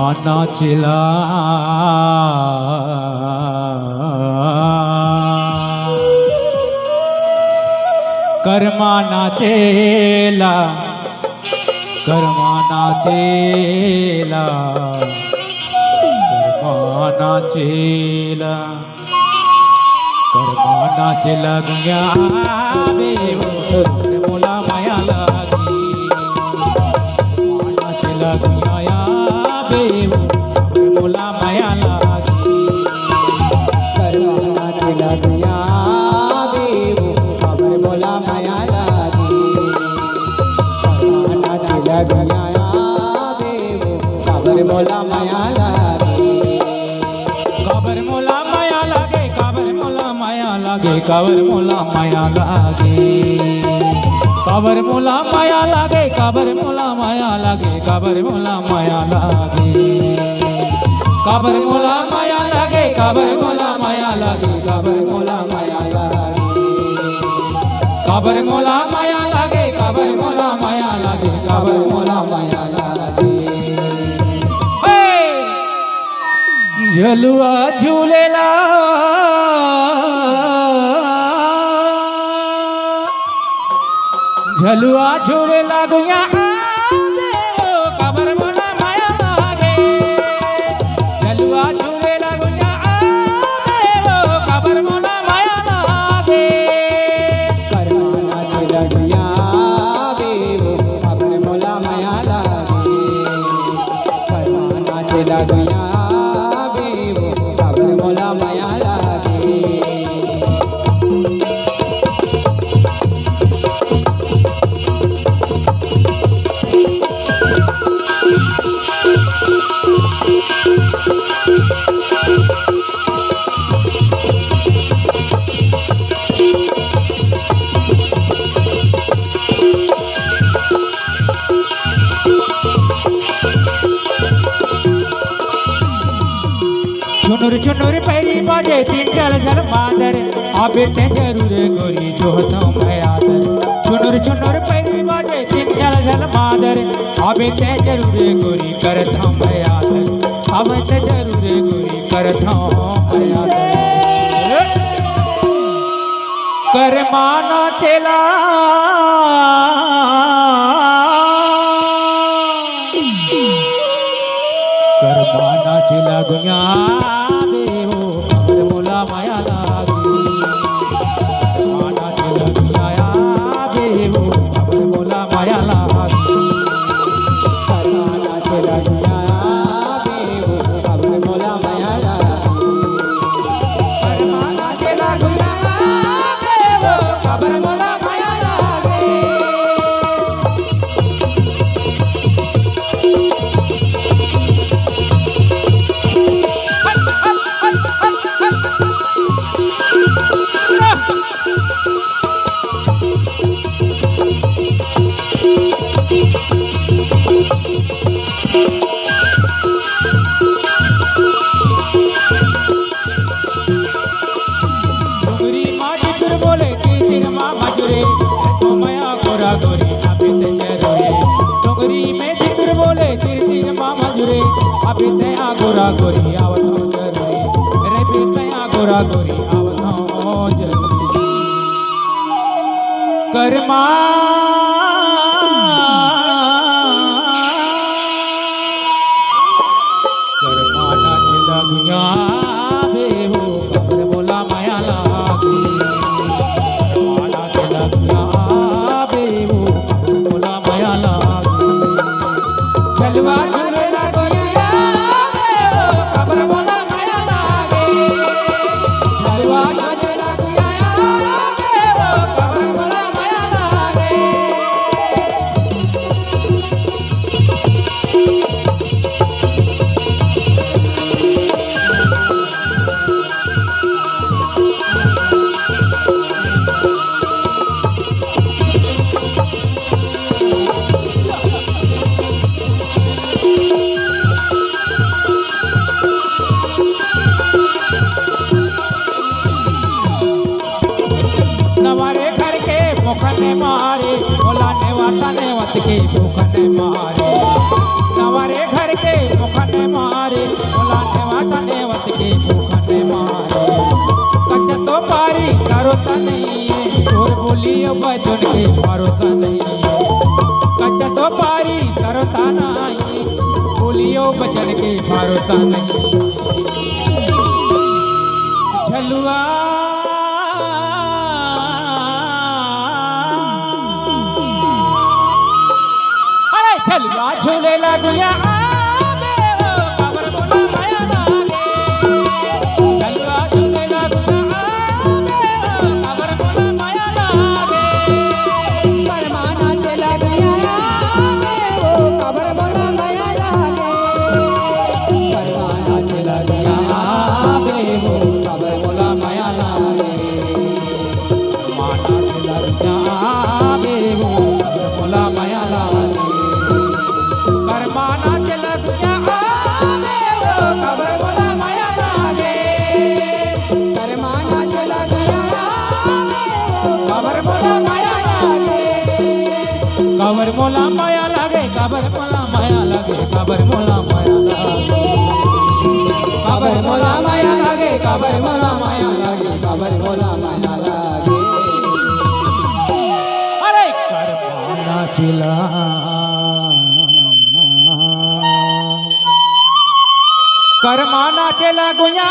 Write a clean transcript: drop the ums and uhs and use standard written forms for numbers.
नाचला कर्मा नाचेला कर्मा नाचेला कर्मा नाचेला कर्मा नाचेला गुंग्या मोला माया लागी नाचेला गुंग्या मोला माया लागी कर्मा नाचेला गुंग्या मोला माया लागी कर्मा नाचेला गुंग्या मोला माया लागी काबर मोला माया लागे काबर मोला माया लागे काबर मोला माया लागे काबर मोला माया लागे काबर मोला माया लागे काबर मोला माया लागे काबर मोला माया लागे काबर मोला माया लागे काबर मोला माया लागे काबर मोला माया लागे काबर मोला माया लागे काबर मोला माया लागे झलुआ झूलेला झलुआ झूलेला गुया काबर मोला माया लागे झलुआ झूलेला गुया काबर मोला माया लागे कर्मा नाचेला गुंग्या काबर मोला माया लागी कर्मा नाचेला गुंग्या काबर मोला माया लागी चुनुर चुनुर पैरी बाजे तीन चल चल मादर आबे ते जरूर गोरी जोहता मैं आदर चुनुर चुनुर पैरी बाजे तीन चल चल मादर आबे ते जरूर गोरी करता मैं आदर अब ते जरूर गोरी करता मैं आदर कर्मा नाचेला कर्मा नाचेला गुंया मोला माया लागी कर्मा नाचेला गुंया मोला माया लागी कर्मा नाचेला गुंग्या काबर मोला माया लागी कर्मा नाचेला गुंया काबर मोला माया लागी डोंगरी माझी तुर बोले तीर मा मजुरे तो माया गोरा गोरी अभी ते जरोए डोंगरी में तीर बोले तीर मा मजुरे अभी ते आ गोरा गोरी आवत हो जरोए रे भी ते आ गोरा गोरी आवत हो जरोए कर्मा कर्मा नाचेला गुंया मोला माया लागी कर्मा नाचेला गुंया मोला माया लागी झलुआ झूलेला गुंया काबर मोला माया लागे झलुआ झूलेला गुंया काबर मोला माया लागे भूखने मारे बोला ने वाता ने वत के भूखने मारे नवारे घर करके मुखने मारे मोला नेवाता नेवत के मुखने मारे कच्चा तो पारी करोता नहीं है और बोलियो बचन के भरोसा नहीं है कच्चा तो पारी करोता नहीं बोलियो बचन के भरोसा नहीं झलुआ अरे झलुआ झूले लगुया काबर मोला माया लागे काबर मोला माया लागे काबर मोला माया लागे काबर मोला माया लागे काबर मोला माया लागे काबर मोला माया लागे अरे करमाना चिला करमाना चला गुया